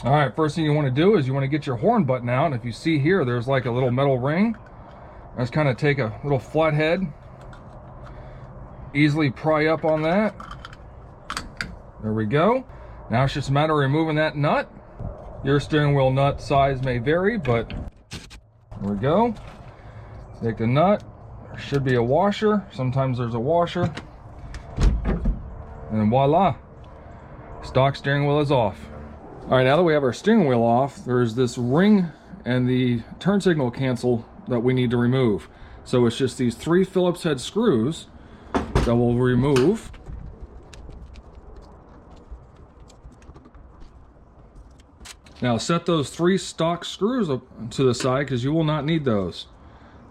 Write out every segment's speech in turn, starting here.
All right, first thing you want to do is you want to get your horn button out. And if you see here, there's like a little metal ring. Let's kind of take a little flathead, easily pry up on that. There we go. Now it's just a matter of removing that nut. Your steering wheel nut size may vary, but there we go. Take the nut. There should be a washer. Sometimes there's a washer. And voila, stock steering wheel is off. All right, now that we have our steering wheel off, there's this ring and the turn signal cancel that we need to remove. So it's just these 3 Phillips head screws that we'll remove. Now set those 3 stock screws up to the side because you will not need those.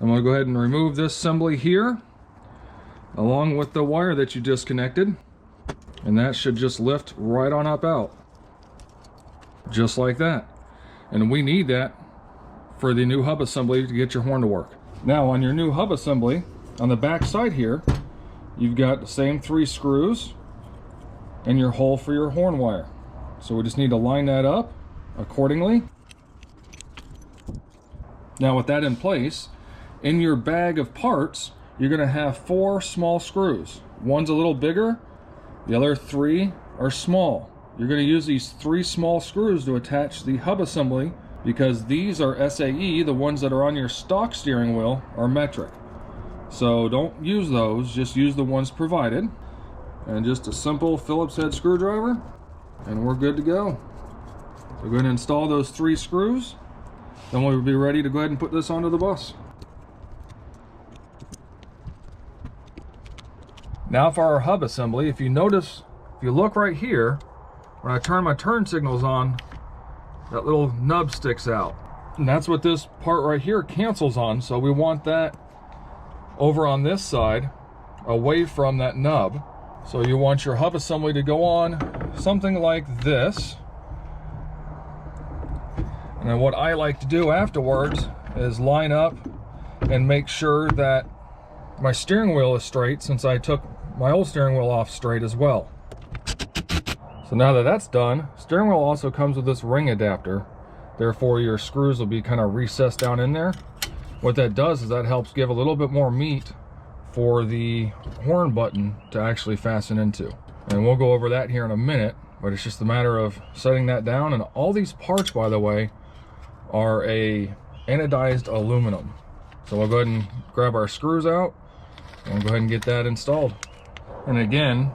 I'm going to go ahead and remove this assembly here along with the wire that you disconnected, and that should just lift right on up out. Just like that. And we need that for the new hub assembly to get your horn to work. Now on your new hub assembly, on the back side here, you've got the same 3 screws and your hole for your horn wire. So we just need to line that up accordingly. Now with that in place, in your bag of parts, you're going to have 4 small screws. One's a little bigger, the other 3 are small. You're going to use these 3 small screws to attach the hub assembly because these are SAE, the ones that are on your stock steering wheel are metric. So don't use those, just use the ones provided. And just a simple Phillips head screwdriver, and we're good to go. We're going to install those 3 screws, then we'll be ready to go ahead and put this onto the bus. Now for our hub assembly, if you notice, if you look right here, when I turn my turn signals on, that little nub sticks out. And that's what this part right here cancels on, so we want that over on this side, away from that nub. So you want your hub assembly to go on something like this. And then what I like to do afterwards is line up and make sure that my steering wheel is straight, since I took my old steering wheel off straight as well. So now that that's done, steering wheel also comes with this ring adapter. Therefore your screws will be kind of recessed down in there. What that does is that helps give a little bit more meat for the horn button to actually fasten into. And we'll go over that here in a minute, but it's just a matter of setting that down. And all these parts, by the way, are a anodized aluminum. So we'll go ahead and grab our screws out and we'll go ahead and get that installed. And again,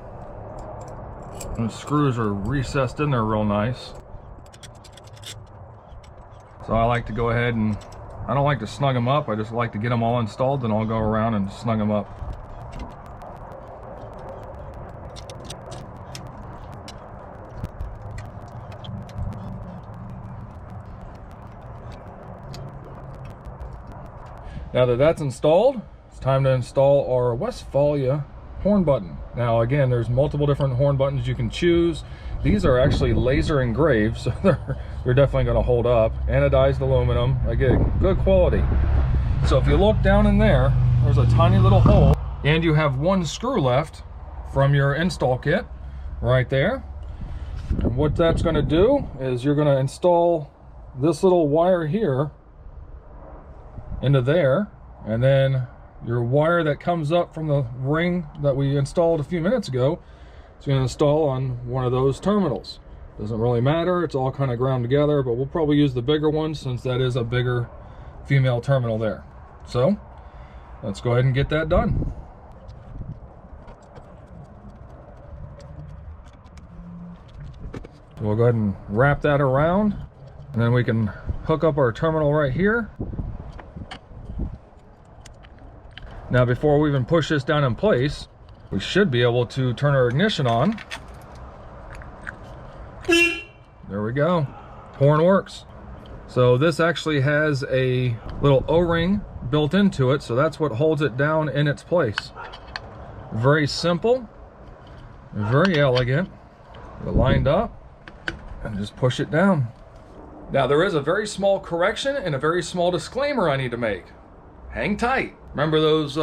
the screws are recessed in there real nice. So I like to go ahead and, I don't like to snug them up, I just like to get them all installed, then I'll go around and snug them up. Now that that's installed, it's time to install our Westphalia horn button. Now again, there's multiple different horn buttons you can choose. These are actually laser engraved, so they're definitely going to hold up. Anodized aluminum, again, good quality. So if you look down in there, there's a tiny little hole, and you have 1 screw left from your install kit right there. And what that's going to do is you're going to install this little wire here into there, and then your wire that comes up from the ring that we installed a few minutes ago is going to install on one of those terminals. Doesn't really matter, it's all kind of ground together, but we'll probably use the bigger one since that is a bigger female terminal there. So let's go ahead and get that done. So we'll go ahead and wrap that around, and then we can hook up our terminal right here. Now before we even push this down in place, we should be able to turn our ignition on. There we go, horn works. So this actually has a little O-ring built into it, so that's what holds it down in its place. Very simple, very elegant. Get it lined up and just push it down. Now there is a very small correction and a very small disclaimer I need to make. Hang tight. Remember those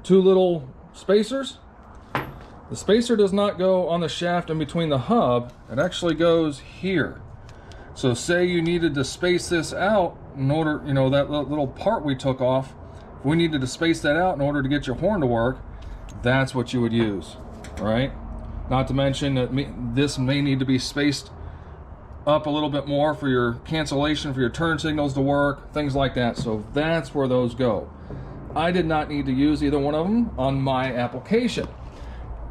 2 little spacers? The spacer does not go on the shaft in between the hub, it actually goes here. So say you needed to space this out in order, you know, that little part we took off, if we needed to space that out in order to get your horn to work, that's what you would use, right? Not to mention that this may need to be spaced up a little bit more for your cancellation, for your turn signals to work, things like that. So that's where those go. I did not need to use either one of them on my application.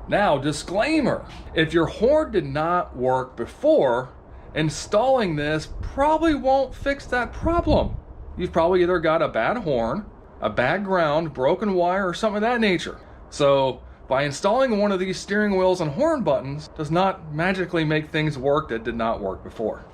Now, disclaimer, if your horn did not work before, installing this probably won't fix that problem. You've probably either got a bad horn, a bad ground, broken wire, or something of that nature. So by installing one of these steering wheels and horn buttons does not magically make things work that did not work before.